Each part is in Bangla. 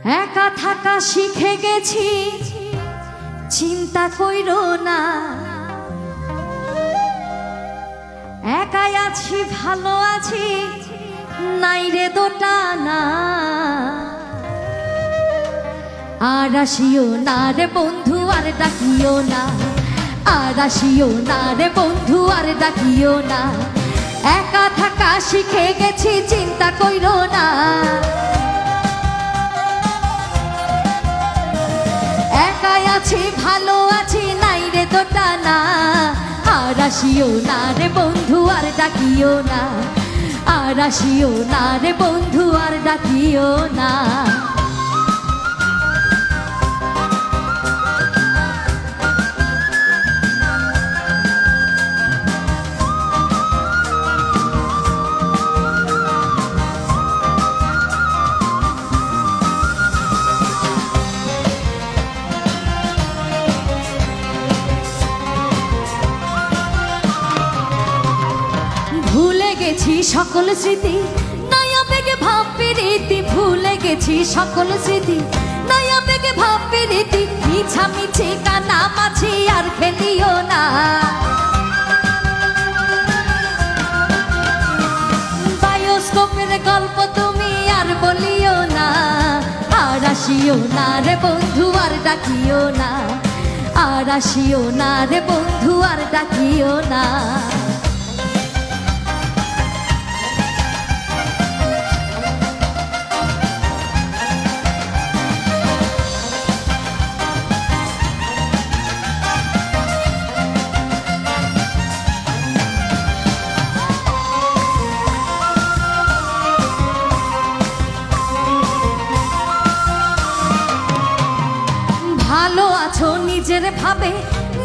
একা থাকা শিখে গেছি, চিন্তা কইরো না। একাই আছি, ভালো আছি, নাই রে দোটানা। আর আসিও না রে বন্ধু, আর ডাকিও না। আর আসিও না রে বন্ধু, আর ডাকিও না। একা থাকা শিখে গেছি, চিন্তা কইরো না। একাই আছি, ভালো আছি, নাই রে দোটানা। আর আসিও না রে বন্ধু, আর ডাকিও না। আর আসিও না রে বন্ধু, আর ডাকিও না। ভুলে গেছি সকল স্মৃতি, নাই আবেগে ভাব প্রীতি। ভুলে গেছি সকল স্মৃতি, নাই আবেগে ভাব প্রীতি। মিছামিছি কানামাছি আর খেলিও না। বায়োস্কোপের গল্প তুমি আর বলিও না। আর আসিও না রে বন্ধু, আর ডাকিও না। আর আসিও না রে বন্ধু, আর ডাকিও না। ভালো আছো নিজের ভাবে,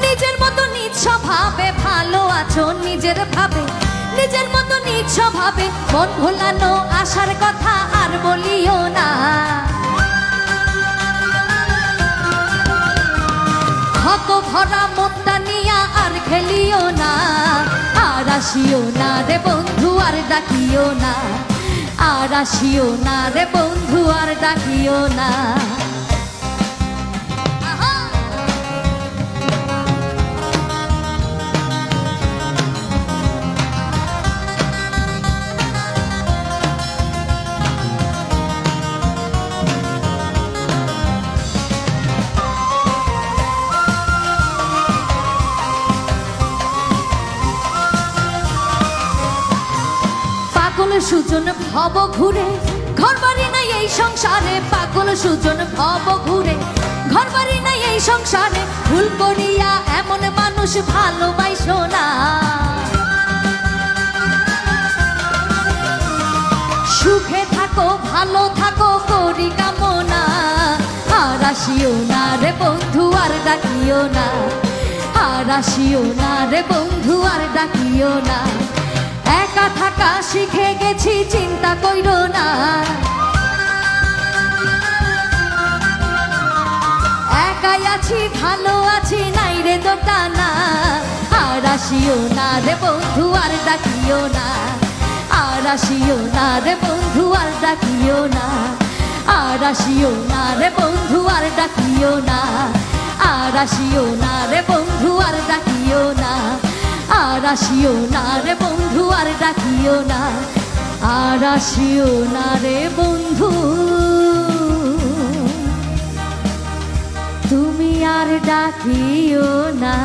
নিজের মতো নিজ স্বভাবে। ভালো আছো নিজের ভাবে, নিজের মতো নিজ স্বভাবে। মন ভোলানো আশার কথা আর বলিও না। ক্ষত ভরা মনটা নিয়া আর খেলিও না। আর আসিও না রে বন্ধু, আর ডাকিও না। আর আসিও না রে বন্ধু, আর ডাকিও না। পাগল সুজন ভব ঘুরে, ঘর বাড়ি নাই এই সংসারে। পাগল সুজন ভব ঘুরে, ঘর বাড়ি নাই এই সংসারে। ভুল করিয়া এমন মানুষ ভালোবাসো না। সুখে থাকো, ভালো থাকো, করি কামনা। আর আসিও না রে বন্ধু, আর ডাকিও না। আর আসিও না রে বন্ধু, আর ডাকিও না। একা থাকা শিখে গেছি, চিন্তা কইরো না। একাই আছি, ভালো আছি, নাই রে দোটানা। আর আসিও না রে বন্ধু, আর ডাকিও না। আর আসিও না রে বন্ধু, আর ডাকিও না। আর আসিও না রে বন্ধু, আর ডাকিও না। আর আসিও না রে বন্ধু, আর ডাকিও না। আর আসিও না রে বন্ধু, আর ডাকিও না। আর আসিও না রে বন্ধু, তুমি আর ডাকিও না।